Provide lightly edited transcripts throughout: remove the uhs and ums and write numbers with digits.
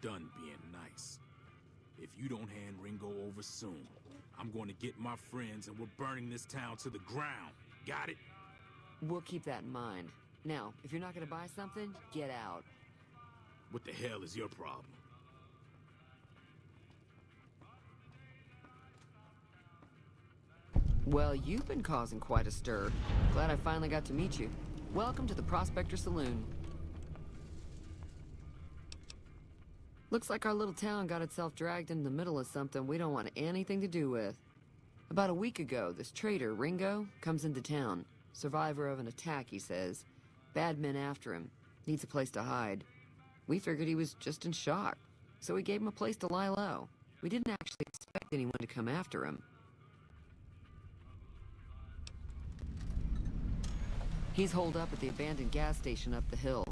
done being nice. If you don't hand Ringo over soon, I'm going to get my friends and we're burning this town to the ground. Got it? We'll keep that in mind. Now, if you're not gonna buy something, get out. What the hell is your problem? Well, you've been causing quite a stir. Glad I finally got to meet you. Welcome to the Prospector Saloon. Looks like our little town got itself dragged into the middle of something we don't want anything to do with. About a week ago, this traitor, Ringo, comes into town. Survivor of an attack, he says. Bad men after him. Needs a place to hide. We figured he was just in shock, so we gave him a place to lie low. We didn't actually expect anyone to come after him. He's holed up at the abandoned gas station up the hill.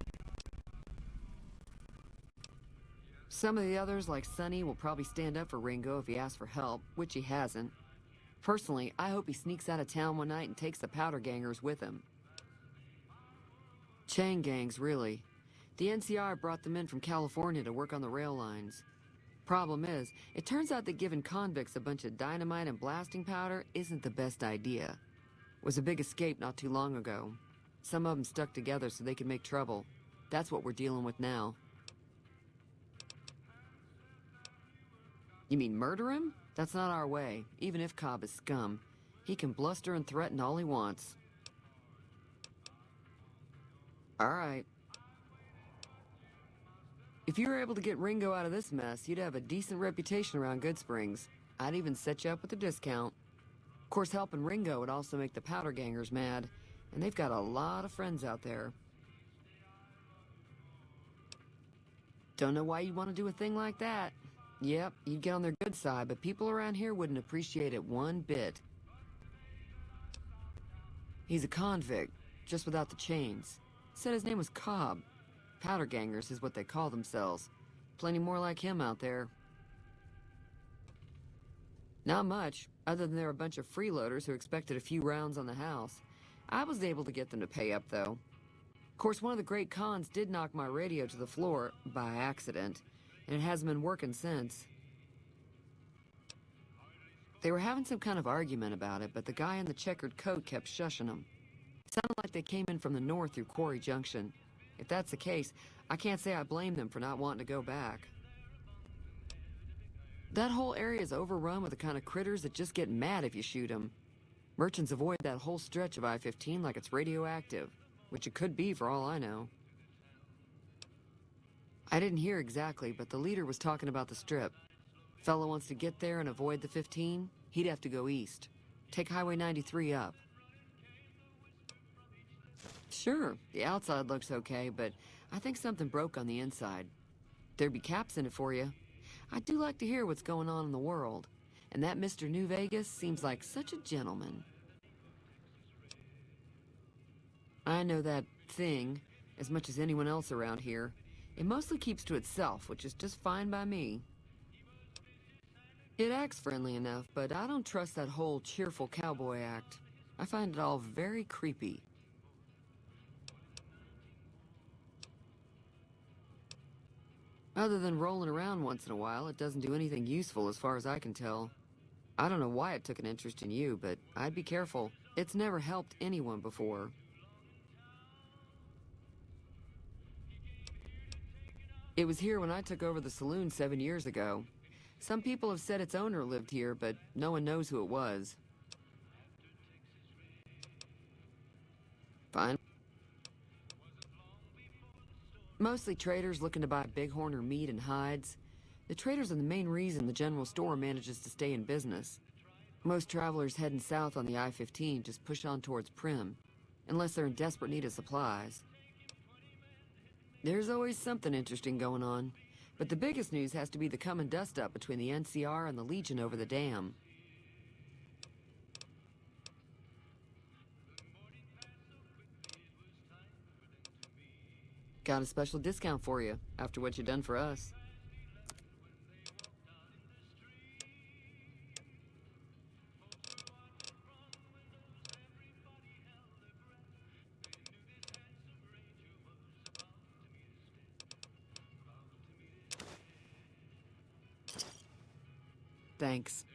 Some of the others, like Sonny, will probably stand up for Ringo if he asks for help, which he hasn't. Personally, I hope he sneaks out of town one night and takes the powder gangers with him. Chain gangs, really. The NCR brought them in from California to work on the rail lines. Problem is, it turns out that giving convicts a bunch of dynamite and blasting powder isn't the best idea. It was a big escape not too long ago. Some of them stuck together so they could make trouble. That's what we're dealing with now. You mean murder him? That's not our way, even if Cobb is scum. He can bluster and threaten all he wants. All right. If you were able to get Ringo out of this mess, you'd have a decent reputation around Good Springs. I'd even set you up with a discount. Of course, helping Ringo would also make the powder gangers mad, and they've got a lot of friends out there. Don't know why you'd want to do a thing like that. Yep, you'd get on their good side, but people around here wouldn't appreciate it one bit. He's a convict, just without the chains. Said his name was Cobb. Powder gangers is what they call themselves. Plenty more like him out there. Not much, other than they're a bunch of freeloaders who expected a few rounds on the house. I was able to get them to pay up, though. Of course, one of the great cons did knock my radio to the floor, by accident, and it hasn't been working since. They were having some kind of argument about it, but the guy in the checkered coat kept shushing them. It sounded like they came in from the north through Quarry Junction. If that's the case, I can't say I blame them for not wanting to go back. That whole area is overrun with the kind of critters that just get mad if you shoot them. Merchants avoid that whole stretch of I-15 like it's radioactive, which it could be for all I know. I didn't hear exactly, but the leader was talking about the strip. Fellow wants to get there and avoid the 15, he'd have to go east. Take Highway 93 up. Sure, the outside looks okay, but I think something broke on the inside. There'd be caps in it for you. I do like to hear what's going on in the world, and that Mr. New Vegas seems like such a gentleman. I know that thing as much as anyone else around here. It mostly keeps to itself, which is just fine by me. It acts friendly enough, but I don't trust that whole cheerful cowboy act. I find it all very creepy. Other than rolling around once in a while, it doesn't do anything useful as far as I can tell. I don't know why it took an interest in you, but I'd be careful. It's never helped anyone before. It was here when I took over the saloon 7 years ago. Some people have said its owner lived here, but no one knows who it was. Fine. Mostly traders looking to buy bighorn or meat and hides. The traders are the main reason the general store manages to stay in business. Most travelers heading south on the I-15 just push on towards Prim, unless they're in desperate need of supplies. There's always something interesting going on, but the biggest news has to be the coming dust-up between the NCR and the Legion over the dam. Got a special discount for you, after what you've done for us. Thanks.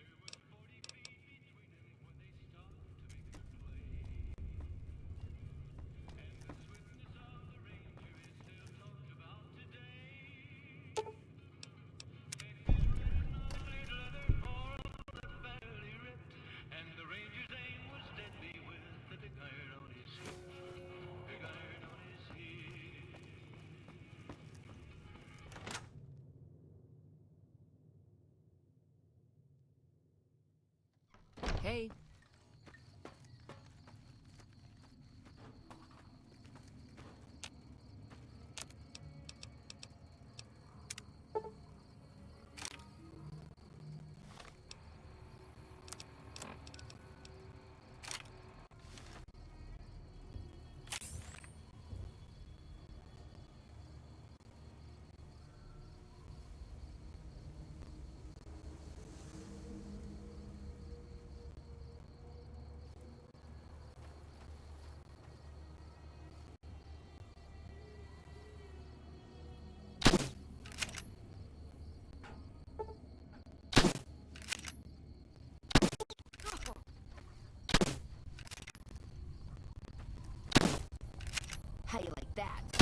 Hey. How you like that?